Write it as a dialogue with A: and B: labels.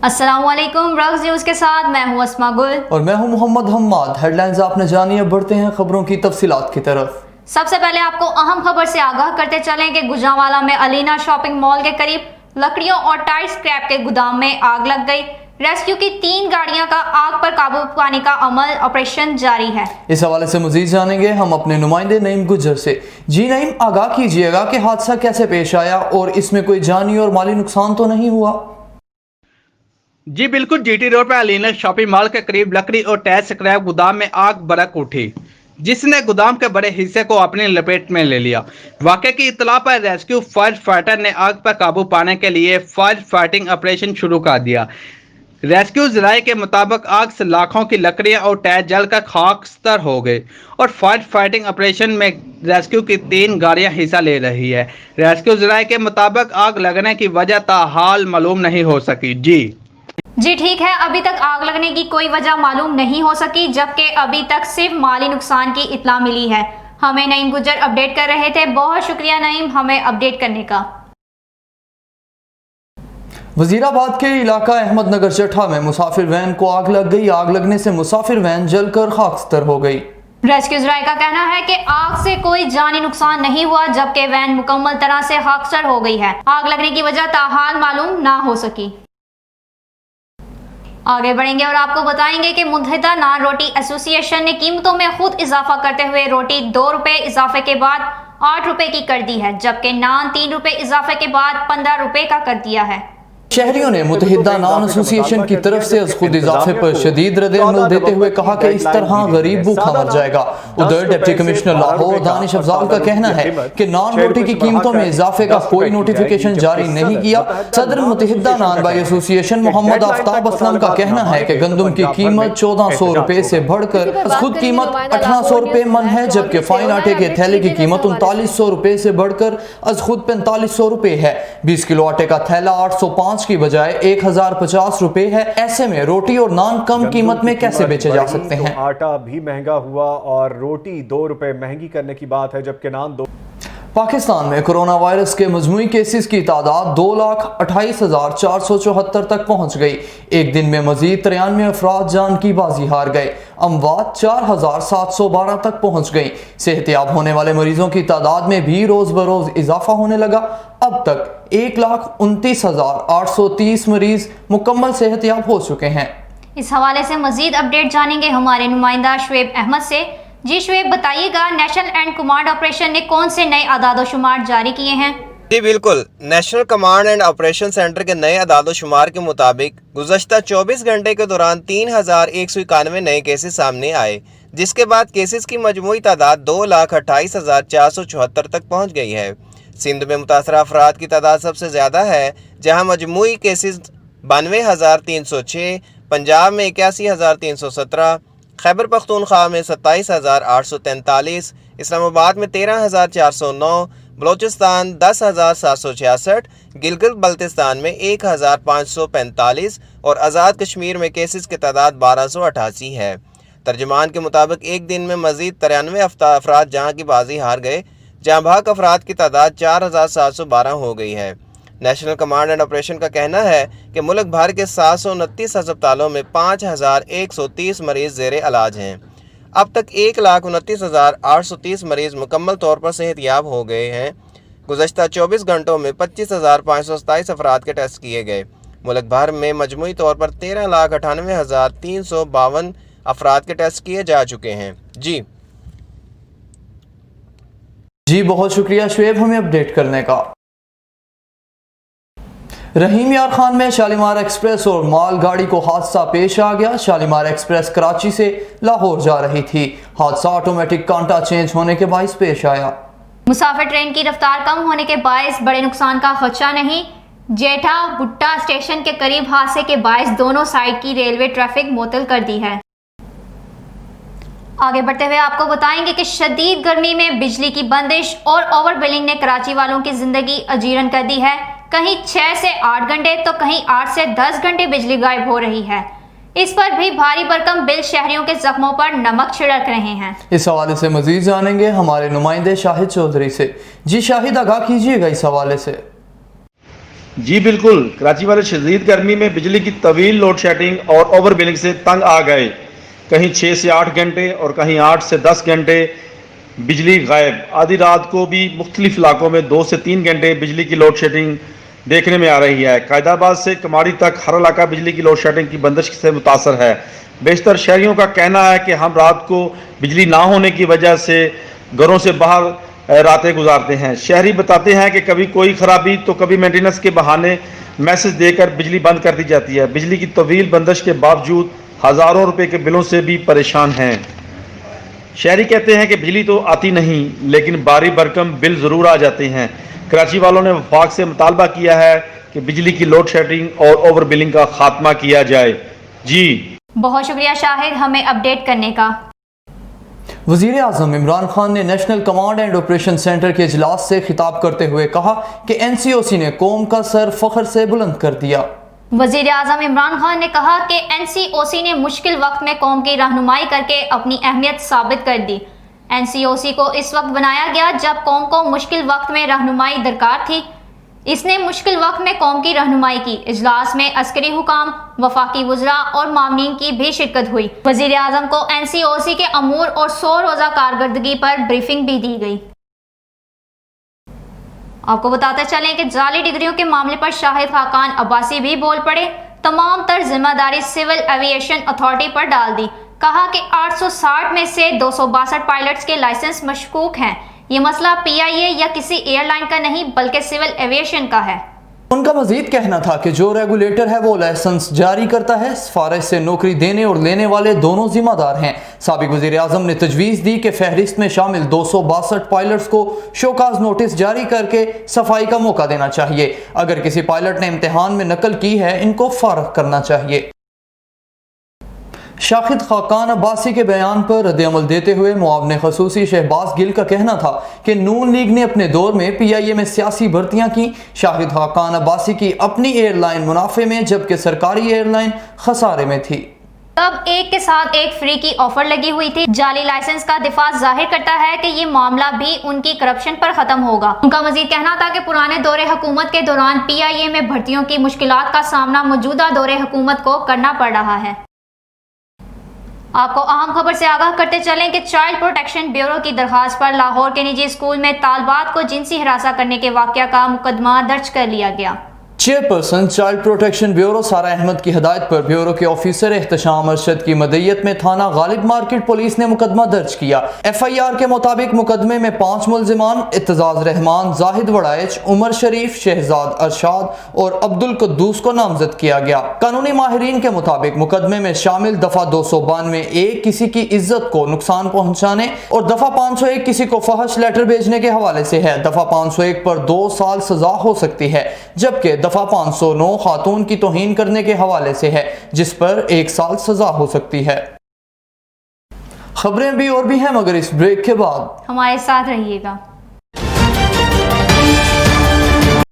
A: अस्सलामुअलैकुम, रक्स न्यूज़ के साथ मैं हूँ अस्मा गुल
B: और मैं हूँ मोहम्मद हम्माद। हेडलाइंस आपने जानी है, बढ़ते हैं खबरों की तफसीलात की तरफ।
A: सबसे पहले आपको अहम खबर से आगाह करते चलें कि गुजरांवाला में अलीना शॉपिंग मॉल के करीब लकड़ियों और टायर स्क्रैप के गोदाम में आग लग गई। रेस्क्यू की 3 गाड़ियां का आग पर काबू पाने का अमल ऑपरेशन जारी है।
B: इस हवाले से मजीद जानेंगे हम अपने नुमाइंदे नईम गुजर से। जी नईम, आगाह कीजिएगा कि हादसा कैसे पेश आया और इसमें कोई जानी और माली नुकसान तो नहीं हुआ?
C: जी बिल्कुल, जीटी रोड पर अलीना शॉपिंग मॉल के करीब लकड़ी और टायर स्क्रैप गोदाम में आग भड़क उठी, जिसने गोदाम के बड़े हिस्से को अपनी लपेट में ले लिया। वाक़े की इत्तला पर रेस्क्यू फायर फाइटर ने आग पर काबू पाने के लिए फायर फाइटिंग ऑपरेशन शुरू कर दिया। रेस्क्यू ज़राए के मुताबिक आग से लाखों की लकड़ियां और टायर जलकर खाकस्तर हो गए और फायर फाइटिंग ऑपरेशन में रेस्क्यू की 3 गाड़ियां हिस्सा ले रही है। रेस्क्यू ज़राए के मुताबिक आग लगने की वजह ताहाल मालूम नहीं हो सकी।
A: जी ठीक है, अभी तक आग लगने की कोई वजह मालूम नहीं हो सकी, जबकि अभी तक सिर्फ माली नुकसान की इत्तला मिली है। हमें नईम गुजर अपडेट कर रहे थे। बहुत शुक्रिया नईम, हमें अपडेट करने का।
B: वजीराबाद के इलाका अहमदनगर चट्ठा में मुसाफिर वैन को आग लग गई। आग लगने से मुसाफिर वैन जलकर खाकस्तर हो गई।
A: रेस्क्यू ज़राए का कहना है कि आग से कोई जानी नुकसान नहीं हुआ, जबकि वैन मुकम्मल तरह से खाकस्तर हो गई है। आग लगने की वजह ताहाल मालूम ना हो सकी। आगे बढ़ेंगे और आपको बताएंगे कि मुत्तहिदा नान रोटी एसोसिएशन ने कीमतों में खुद इजाफा करते हुए रोटी 2 रुपए इजाफे के बाद 8 रुपए की कर दी है, जबकि नान 3 रुपए इजाफे के बाद 15 रुपए का कर दिया है।
B: शहरियों ने मुत्तहिदा नान एसोसिएशन की तरफ से खुद इजाफे पर शदीद रद्द-ए-अमल देते हुए कहा कि इस तरह गरीब भूखा मर जाएगा। उधर डिप्टी कमिश्नर लाहौर दानिश अफजाल का कहना है कि नान रोटी की कीमतों में इजाफे का कोई नोटिफिकेशन जारी नहीं किया। सदर मुत्तहिदा नान बाई एसोसिएशन मोहम्मद आफ्ताब असलम का कहना है कि गंदम की कीमत 1400 रुपए से बढ़कर खुद कीमत 1800 रुपए मन है, जबकि फाइन आटे के थैले की कीमत 3900 रुपए से बढ़कर आज खुद 4500 रुपए है। 20 किलो आटे का थैला 805 की बजाय 1050 रुपए है। ऐसे में रोटी और नान कम कीमत में कैसे बेचे जा सकते हैं?
D: आटा भी महंगा हुआ और रोटी 2 रुपए महंगी करने की बात है, जबकि नान 2।
B: पाकिस्तान में कोरोना वायरस के मजमूई केसेस की तादाद 2,28,474 तक पहुंच गई। एक दिन में मजीद 93 अफराद जान की बाजी हार गए। अमवात 4,712 तक पहुंच गई। सेहतियाब होने वाले मरीजों की तादाद में भी रोज बरोज इजाफा होने लगा। अब तक 1,29,830 मरीज मुकम्मल सेहतियाब हो चुके हैं।
A: इस हवाले से मजीद अपडेट जानेंगे हमारे नुमाइंदा शुएब अहमद से। जी शुएब, बताइएगा नेशनल एंड कमांड ऑपरेशन ने कौन से नए आदाद-ओ-शुमार जारी किए हैं?
E: जी बिल्कुल, national command and operation centre के नए आदाद-ओ-शुमार के मुताबिक गुज़श्ता 24 घंटे के दौरान 3,191 नए केसेस सामने आए, जिसके बाद केसेस की मजमूई तादाद 2,28,474 तक पहुँच गई है। सिंध में मुतासरा अफराद की तादाद सबसे ज़्यादा है, जहाँ मजमूई केसेस 92,306, पंजाब में 81,317, खैबर पख्तूनख्वा में 27,843, इस्लामाबाद में 13,409, बलोचिस्तान 10,766, गिलगित बल्तिस्तान में 1,545 और आज़ाद कश्मीर में केसेस की तादाद 1288 है। तर्जमान के मुताबिक एक दिन में मज़ीद 93 अफराद जहाँ की बाजी हार गए, जहाँ भाग अफराद की तादाद 4,712 हो गई है। नेशनल कमांड एंड ऑपरेशन का कहना है कि मुल्क भर के 729 अस्पतालों में 5,130 मरीज ज़ेरे इलाज हैं। अब तक 1,29,830 मरीज मुकम्मल तौर पर सेहतियाब हो गए हैं। गुज़श्ता 24 घंटों में 25,527 अफराद के टेस्ट किए गए। मुल्क भर में मजमूई तौर पर 13,98,352 अफराद के टेस्ट किए जा चुके हैं।
B: जी बहुत शुक्रिया शुएब हमें अपडेट करने का। रहीम यार खान में शालीमार एक्सप्रेस और माल गाड़ी को हादसा पेश आ गया। शालीमार एक्सप्रेस कराची से लाहौर जा रही थी। हादसा ऑटोमेटिक कांटा चेंज होने के बायस पेश आया।
A: मुसाफिर ट्रेन की रफ्तार कम होने के बायस बड़े नुकसान का खदशा नहीं। जेठा भुट्टा स्टेशन के करीब हादसे के बायस दोनों साइड की रेलवे ट्रैफिक मुअत्तल कर दी है। आगे बढ़ते हुए आपको बताएंगे कि शदीद गर्मी में बिजली की बंदिश और ओवर बिलिंग ने कराची वालों की जिंदगी अजीरन कर दी है। कहीं 6 से 8 घंटे तो कहीं 8 से 10 घंटे बिजली गायब हो रही है। इस पर भी भारी भरकम बिल शहरियों के जख्मों पर नमक छिड़क रहे हैं।
B: इस हवाले से मजीद जानेंगे हमारे नुमाइंदे शाहिद चौधरी से। जी शाहिद, आगाह कीजिएगा इस हवाले से।
F: جی بالکل، کراچی والے شدید گرمی میں بجلی کی طویل لوڈ شیڈنگ اور اوور بلنگ سے تنگ آ گئے. کہیں 6 سے 8 گھنٹے اور کہیں 8 سے 10 گھنٹے بجلی غائب. آدھی رات کو بھی مختلف علاقوں میں 2 سے 3 گھنٹے بجلی کی لوڈ شیڈنگ دیکھنے میں آ رہی ہے. قائد آباد سے کماڑی تک ہر علاقہ بجلی کی لوڈ شیڈنگ کی بندش سے متاثر ہے. بیشتر شہریوں کا کہنا ہے کہ ہم رات کو بجلی نہ ہونے کی وجہ سے گھروں سے باہر راتیں گزارتے ہیں. شہری بتاتے ہیں کہ کبھی کوئی خرابی تو کبھی مینٹیننس کے بہانے میسج دے کر بجلی بند کر دی جاتی ہے. بجلی کی طویل بندش کے باوجود ہزاروں روپے کے بلوں سے بھی پریشان ہیں. شہری کہتے ہیں کہ بجلی تو آتی نہیں لیکن باری برکم بل ضرور آ جاتے ہیں. کراچی والوں نے وفاق سے مطالبہ کیا ہے کہ بجلی کی لوڈ شیڈنگ اور اوور بلنگ کا خاتمہ کیا جائے. جی
A: بہت شکریہ شاہد ہمیں اپڈیٹ کرنے کا.
B: وزیر اعظم عمران خان نے national command and operation centre کے اجلاس سے خطاب کرتے ہوئے کہا کہ NCOC نے قوم کا سر فخر سے بلند کر دیا.
A: وزیر اعظم عمران خان نے کہا کہ NCOC نے مشکل وقت میں قوم کی رہنمائی کر کے اپنی اہمیت ثابت کر دی. NCOC کو اس وقت بنایا گیا جب قوم کو مشکل وقت میں رہنمائی درکار تھی. اس نے مشکل وقت میں قوم کی رہنمائی کی. اجلاس میں عسکری حکام، وفاقی وزراء اور معاونین کی بھی شرکت ہوئی. وزیر اعظم کو NCOC کے امور اور 100 روزہ کارکردگی پر بریفنگ بھی دی گئی. آپ کو بتاتے چلیں کہ جعلی ڈگریوں کے معاملے پر شاہد خاقان عباسی بھی بول پڑے. تمام تر ذمہ داری سول ایوی ایشن اتھارٹی پر ڈال دی. کہا کہ 860 میں سے 262 پائلٹس کے لائسنس مشکوک ہیں. یہ مسئلہ PIA یا کسی ایئر لائن کا نہیں بلکہ سول ایویشن کا ہے.
B: ان کا مزید کہنا تھا کہ جو ریگولیٹر ہے وہ لائسنس جاری کرتا ہے. سفارش سے نوکری دینے اور لینے والے دونوں ذمہ دار ہیں. سابق وزیر اعظم نے تجویز دی کہ فہرست میں شامل 262 پائلٹس کو شوکاز نوٹس جاری کر کے صفائی کا موقع دینا چاہیے. اگر کسی پائلٹ نے امتحان میں نقل کی ہے ان کو فارغ کرنا چاہیے. شاہد خاقان عباسی کے بیان پر رد عمل دیتے ہوئے معاون خصوصی شہباز گل کا کہنا تھا کہ نون لیگ نے اپنے دور میں PIA میں سیاسی بھرتیاں کی. شاہد خاقان عباسی کی اپنی ایئر لائن منافع میں جبکہ سرکاری ایئر لائن خسارے میں تھی.
A: تب ایک کے ساتھ ایک فری کی آفر لگی ہوئی تھی. جعلی لائسنس کا دفاع ظاہر کرتا ہے کہ یہ معاملہ بھی ان کی کرپشن پر ختم ہوگا. ان کا مزید کہنا تھا کہ پرانے دور حکومت کے دوران PIA میں بھرتیوں کی مشکلات کا سامنا موجودہ دور حکومت کو کرنا پڑ رہا ہے. آپ کو اہم خبر سے آگاہ کرتے چلیں کہ چائلڈ پروٹیکشن بیورو کی درخواست پر لاہور کے نجی اسکول میں طالبات کو جنسی ہراساں کرنے کے واقعہ کا مقدمہ درج کر لیا گیا.
B: Chairperson child protection bureau Sara Ahmed کی ہدایت پر بیورو کے آفیسر احتشام ارشد کی مدعیت میں تھانہ غالب مارکیٹ پولیس نے مقدمہ درج کیا. FIR کے مطابق مقدمے میں 5 ملزمان اعتزاز رحمان، زاہد وڑائچ، عمر شریف، شہزاد ارشاد اور عبد القدوس کو نامزد کیا گیا. قانونی ماہرین کے مطابق مقدمے میں شامل دفعہ 292(1) کسی کی عزت کو نقصان پہنچانے اور دفعہ 501 کسی کو فحش لیٹر بھیجنے کے حوالے سے ہے. دفعہ 501 پر 2 سال سزا ہو سکتی ہے جبکہ دفعہ 509 خاتون کی توہین کرنے کے حوالے سے ہے جس پر 1 سال سزا ہو سکتی ہے. خبریں بھی اور بھی ہیں مگر اس بریک کے بعد
A: ہمارے ساتھ رہیے گا.